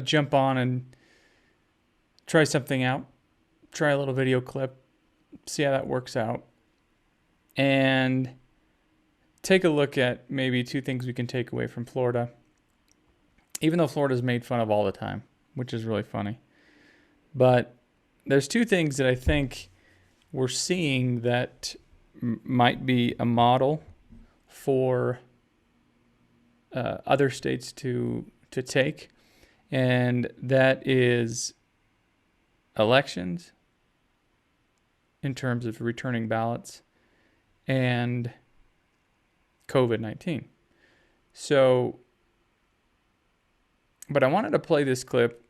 jump on and try something out, try a little video clip, see how that works out, and take a look at maybe two things we can take away from Florida, even though Florida's made fun of all the time, which is really funny. But there's two things that I think we're seeing that might be a model for other states to take, and that is elections in terms of returning ballots and COVID-19. So, but I wanted to play this clip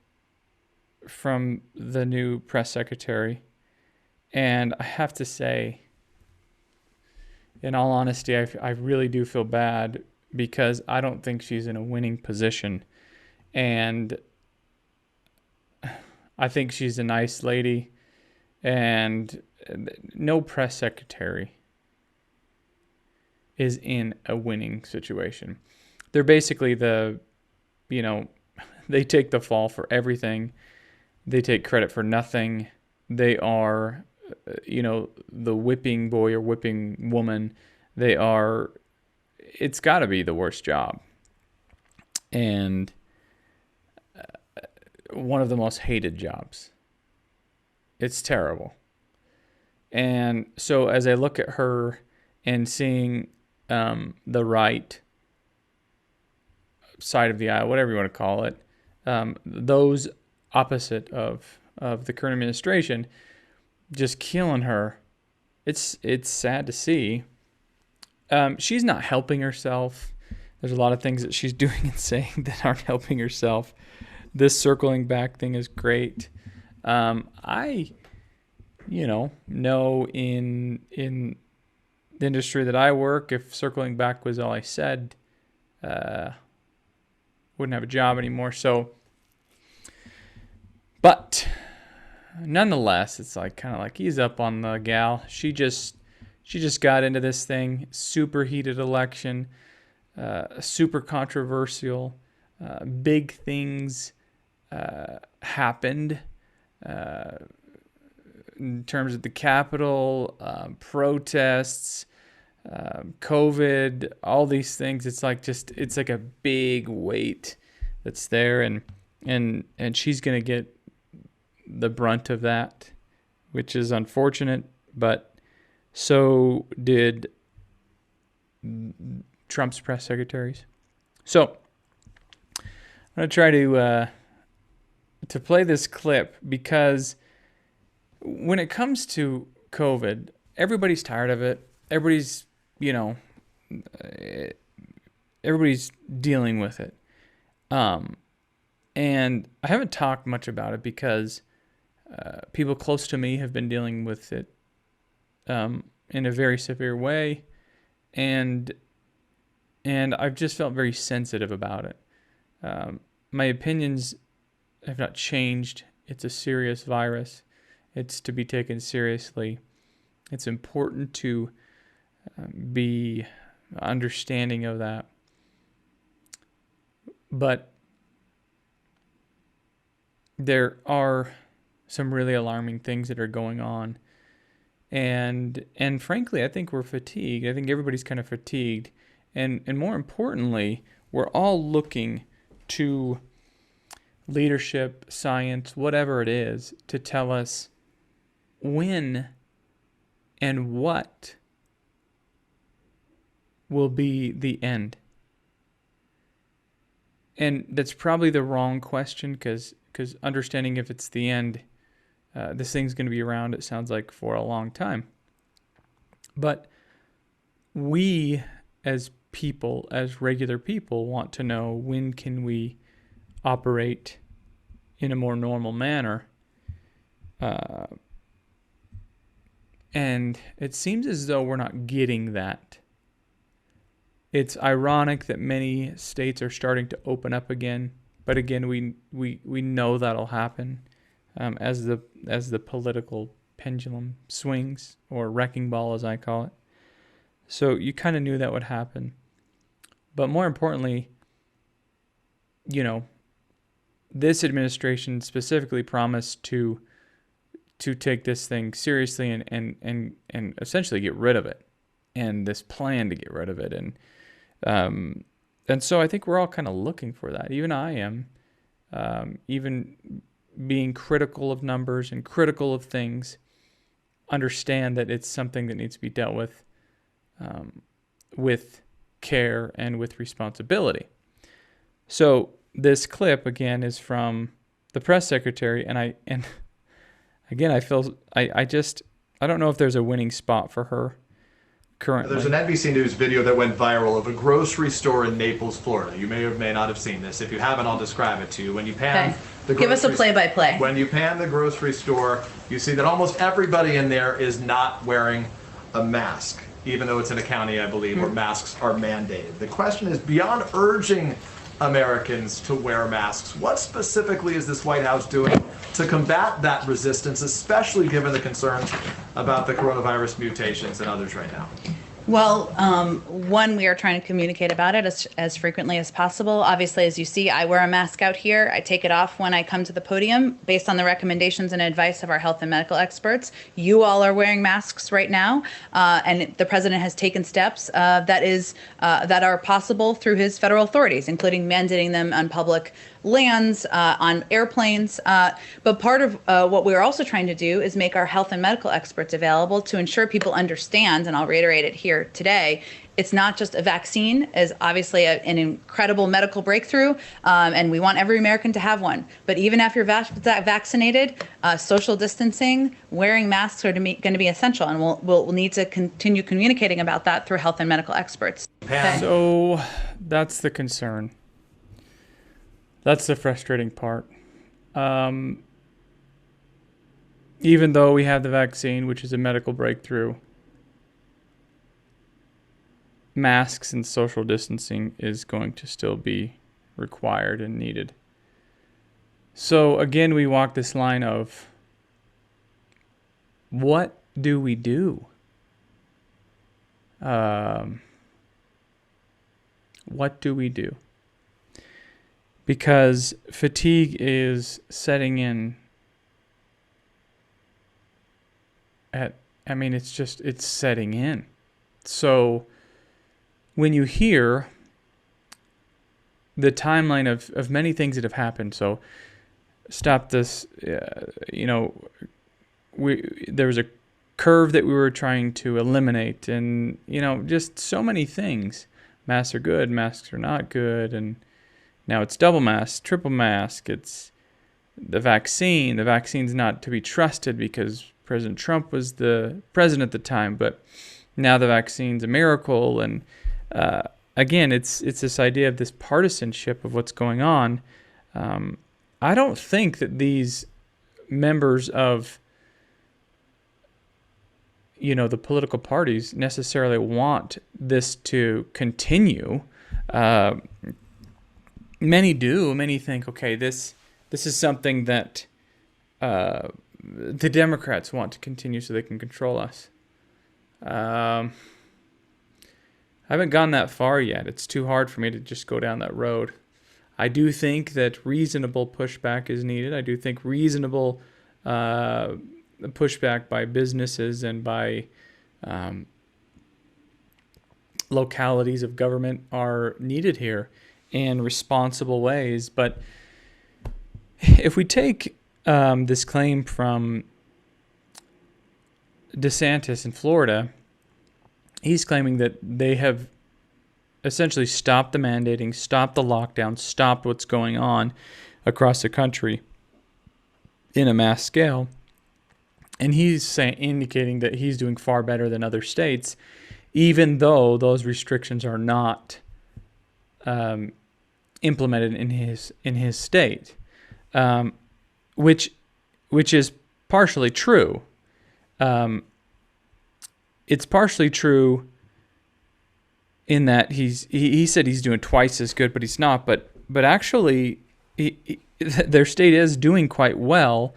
from the new press secretary, and I have to say, in all honesty, I really do feel bad because I don't think she's in a winning position. And I think she's a nice lady, and no press secretary is in a winning situation. They're basically they take the fall for everything. They take credit for nothing. They are, the whipping boy or whipping woman. It's got to be the worst job. And one of the most hated jobs. It's terrible. And so as I look at her and seeing the right side of the aisle, whatever you want to call it, those opposite of the current administration just killing her, it's sad to see. She's not helping herself. There's a lot of things that she's doing and saying that aren't helping herself. This circling back thing is great. I know in the industry that I work, if circling back was all I said, wouldn't have a job anymore. So, but nonetheless, it's kind of like he's up on the gal. She just got into this thing. Super heated election, super controversial. Big things happened in terms of the Capitol, protests, COVID, all these things. It's like a big weight that's there, and she's gonna get the brunt of that, which is unfortunate. But so did Trump's press secretaries. So I'm gonna try to play this clip because when it comes to COVID, everybody's tired of it. Everybody's dealing with it. And I haven't talked much about it because people close to me have been dealing with it in a very severe way, and I've just felt very sensitive about it. My opinions have not changed. It's a serious virus. It's to be taken seriously. It's important to be understanding of that. But there are some really alarming things that are going on. And frankly, I think we're fatigued. I think everybody's kind of fatigued. And more importantly, we're all looking to leadership, science, whatever it is, to tell us when and what will be the end. And that's probably the wrong question because understanding if it's the end, this thing's going to be around, it sounds like, for a long time. But we as people, as regular people, want to know when can we operate in a more normal manner. And it seems as though we're not getting that. It's ironic that many states are starting to open up again, but again, we know that'll happen as the political pendulum swings, or wrecking ball as I call it. So you kind of knew that would happen. But more importantly, this administration specifically promised to take this thing seriously and essentially get rid of it, and this plan to get rid of it. And so I think we're all kind of looking for that. Even I am, even being critical of numbers and critical of things, understand that it's something that needs to be dealt with care and with responsibility. So this clip again is from the press secretary, and again I don't know if there's a winning spot for her currently. There's an NBC News video that went viral of a grocery store in Naples, Florida. You may or may not have seen this. If you haven't, I'll describe it to you. When you pan give us a play-by-play. When you pan the grocery store, you see that almost everybody in there is not wearing a mask, even though it's in a county, I believe, where masks are mandated. The question is, beyond urging Americans to wear masks, what specifically is this White House doing to combat that resistance, especially given the concerns about the coronavirus mutations and others right now? Well, one, we are trying to communicate about it as frequently as possible. Obviously, as you see, I wear a mask out here. I take it off when I come to the podium based on the recommendations and advice of our health and medical experts. You all are wearing masks right now, and the president has taken steps that are possible through his federal authorities, including mandating them on public lands, on airplanes. But part of what we're also trying to do is make our health and medical experts available to ensure people understand, and I'll reiterate it here today, it's not just a vaccine, is obviously an incredible medical breakthrough, and we want every American to have one. But even after you're vaccinated, social distancing, wearing masks are going to be essential, and we'll need to continue communicating about that through health and medical experts. Okay. So that's the concern. That's the frustrating part. Even though we have the vaccine, which is a medical breakthrough, masks and social distancing is going to still be required and needed. So again, we walk this line of, what do we do? What do we do? Because fatigue is setting in it's setting in. So when you hear the timeline of many things that have happened, so stop this, there was a curve that we were trying to eliminate, and, just so many things. Masks are good, masks are not good, and now it's double mask, triple mask, it's the vaccine. The vaccine's not to be trusted because President Trump was the president at the time, but now the vaccine's a miracle. And again, it's this idea of this partisanship of what's going on. I don't think that these members of the political parties necessarily want this to continue. Many do. Many think, okay, this is something that the Democrats want to continue so they can control us. I haven't gone that far yet. It's too hard for me to just go down that road. I do think that reasonable pushback is needed. I do think reasonable pushback by businesses and by localities of government are needed here in responsible ways. But if we take this claim from DeSantis in Florida, he's claiming that they have essentially stopped the mandating, stopped the lockdown, stopped what's going on across the country in a mass scale. And he's indicating that he's doing far better than other states, even though those restrictions are not implemented in his state, which is partially true. It's partially true in that he said he's doing twice as good, but he's not. But actually, their state is doing quite well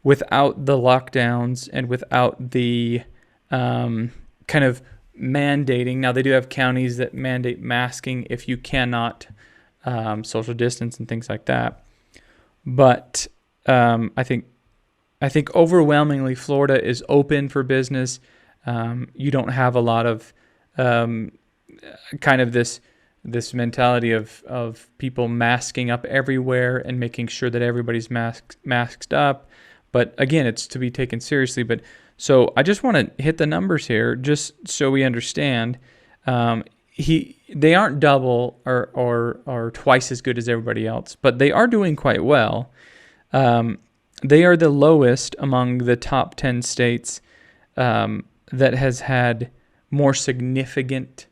without the lockdowns and without the kind of mandating. Now, they do have counties that mandate masking if you cannot social distance and things like that. but I think overwhelmingly Florida is open for business. You don't have a lot of kind of this mentality of people masking up everywhere and making sure that everybody's masked up. But again, it's to be taken seriously. But so I just want to hit the numbers here, just so we understand. They aren't double or twice as good as everybody else, but they are doing quite well. They are the lowest among the top 10 states that has had more significant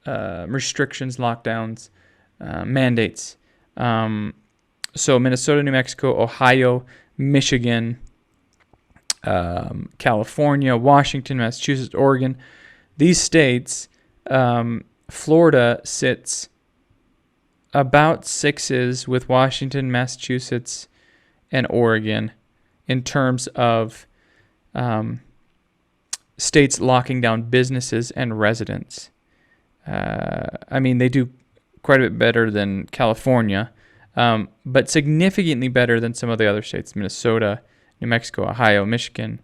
restrictions, lockdowns, mandates. So Minnesota, New Mexico, Ohio, Michigan, California, Washington, Massachusetts, Oregon. These states, Florida sits about sixes with Washington, Massachusetts, and Oregon in terms of states locking down businesses and residents. I mean, they do quite a bit better than California, but significantly better than some of the other states, Minnesota, New Mexico, Ohio, Michigan,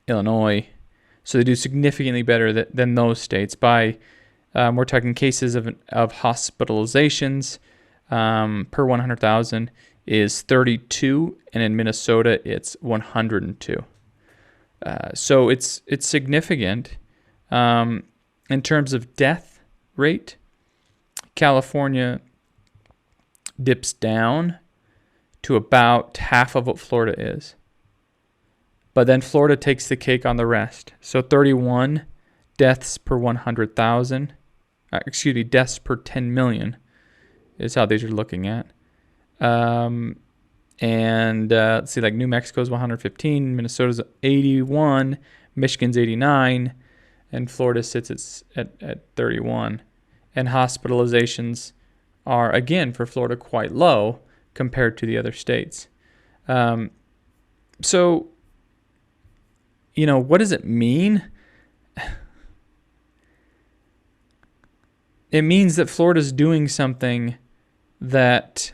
Illinois. So they do significantly better than those states by, we're talking cases of hospitalizations per 100,000 is 32, and in Minnesota it's 102. So it's significant. In terms of death rate, California dips down to about half of what Florida is. But then Florida takes the cake on the rest. So 31 deaths per 100,000. Deaths per 10 million is how these are looking at. Let's see, like New Mexico's 115, Minnesota's 81, Michigan's 89, and Florida sits at 31. And hospitalizations are, again, for Florida, quite low compared to the other states. So, what does it mean? It means that Florida's doing something that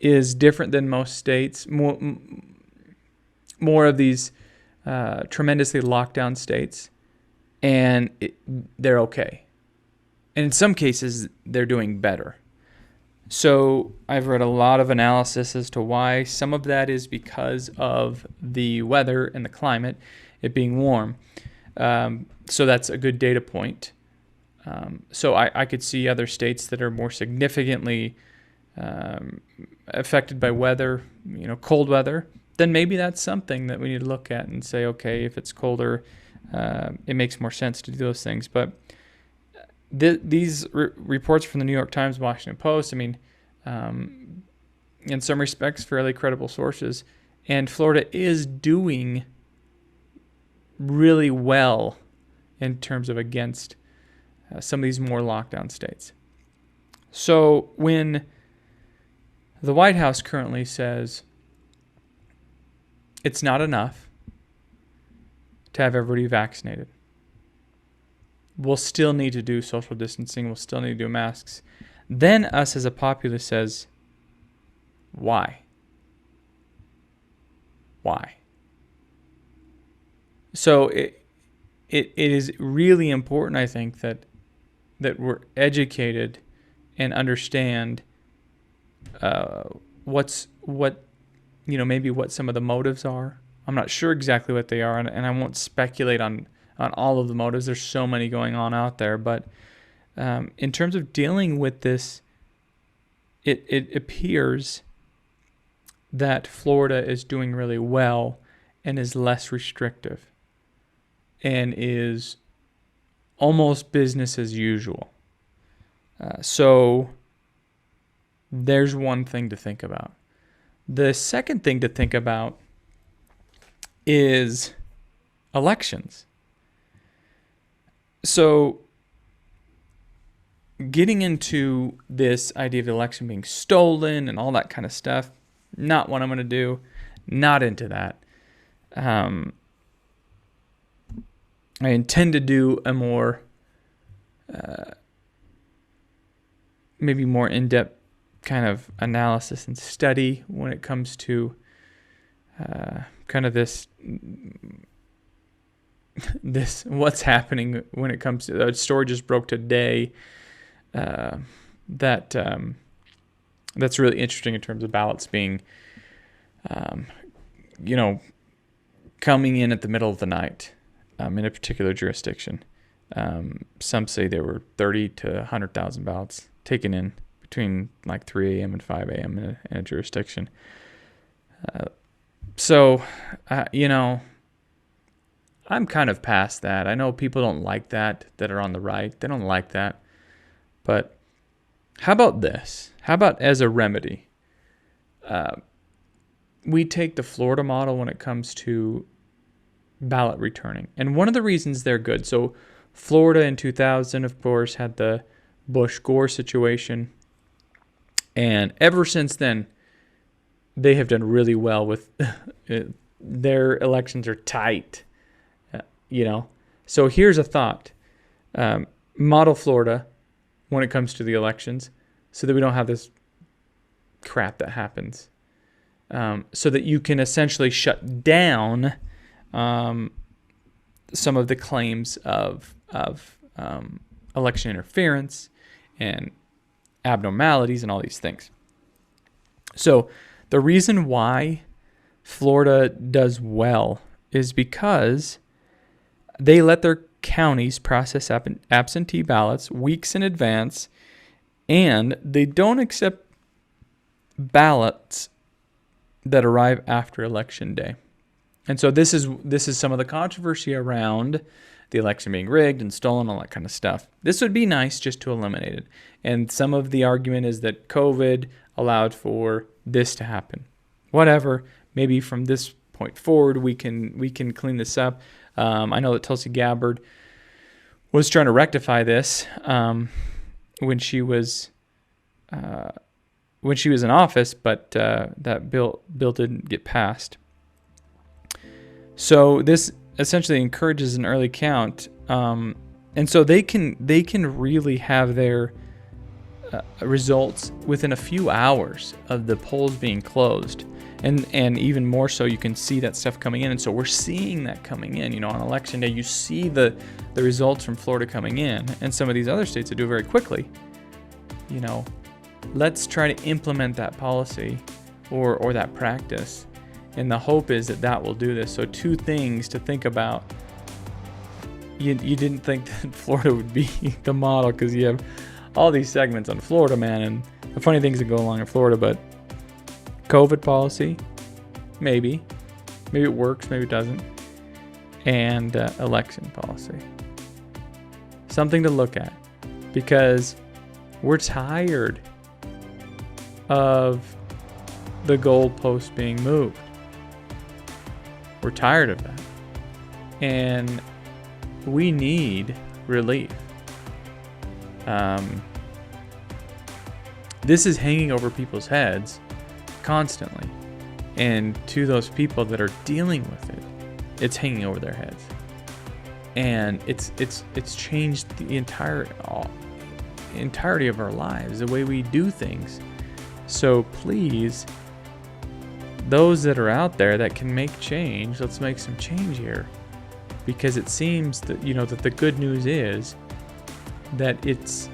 is different than most states. More of these tremendously locked down states, and they're okay. And in some cases, they're doing better. So I've read a lot of analysis as to why. Some of that is because of the weather and the climate, it being warm. So that's a good data point. So I could see other states that are more significantly affected by weather, cold weather. Then maybe that's something that we need to look at and say, okay, if it's colder, it makes more sense to do those things. But these reports from the New York Times, Washington Post, I mean, in some respects, fairly credible sources. And Florida is doing really well in terms of against some of these more lockdown states. So when the White House currently says it's not enough to have everybody vaccinated, we'll still need to do social distancing, we'll still need to do masks, then us as a populace says, why? Why? So it is really important, I think, that we're educated and understand maybe what some of the motives are. I'm not sure exactly what they are, and I won't speculate on all of the motives. There's so many going on out there, but in terms of dealing with this, it appears that Florida is doing really well and is less restrictive and is almost business as usual. So there's one thing to think about. The second thing to think about is elections. So getting into this idea of the election being stolen and all that kind of stuff, not what I'm going to do. Not into that. I intend to do a more maybe more in-depth kind of analysis and study when it comes to kind of this what's happening when it comes to a story just broke today that's really interesting in terms of ballots being coming in at the middle of the night in a particular jurisdiction. Some say there were 30 to 100,000 ballots taken in between like 3 a.m. and 5 a.m. in a jurisdiction. So, I'm kind of past that. I know people don't like that are on the right. They don't like that. But how about this? How about as a remedy? We take the Florida model when it comes to ballot returning. And one of the reasons they're good. So Florida in 2000, of course, had the Bush-Gore situation. And ever since then, they have done really well with their elections are tight, So here's a thought. Model Florida when it comes to the elections so that we don't have this crap that happens. So that you can essentially shut down some of the claims of election interference and abnormalities and all these things. So the reason why Florida does well is because they let their counties process absentee ballots weeks in advance, and they don't accept ballots that arrive after Election Day. And so this is some of the controversy around the election being rigged and stolen, all that kind of stuff. This would be nice just to eliminate it. And some of the argument is that COVID allowed for this to happen. Whatever, maybe from this point forward we can clean this up. I know that Tulsi Gabbard was trying to rectify this when she was in office, but that bill didn't get passed. So this essentially encourages an early count, and so they can really have their results within a few hours of the polls being closed, and even more so, you can see that stuff coming in. And so we're seeing that coming in. On Election Day, you see the results from Florida coming in, and some of these other states that do it very quickly. Let's try to implement that policy or that practice. And the hope is that will do this. So 2 things to think about. You didn't think that Florida would be the model because you have all these segments on Florida, man, and the funny things that go along in Florida. But COVID policy, maybe it works, maybe it doesn't. And election policy. Something to look at, because we're tired of the goalpost being moved. We're tired of that. And we need relief. This is hanging over people's heads constantly. And to those people that are dealing with it, it's hanging over their heads. And it's changed the entirety of our lives, the way we do things. So please, those that are out there that can make change, let's make some change here, because it seems that that the good news is that it's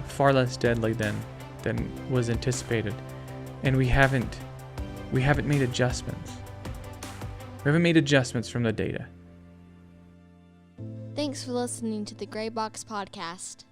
far less deadly than was anticipated, and we haven't made adjustments. We haven't made adjustments from the data. Thanks for listening to the Gray Box Podcast.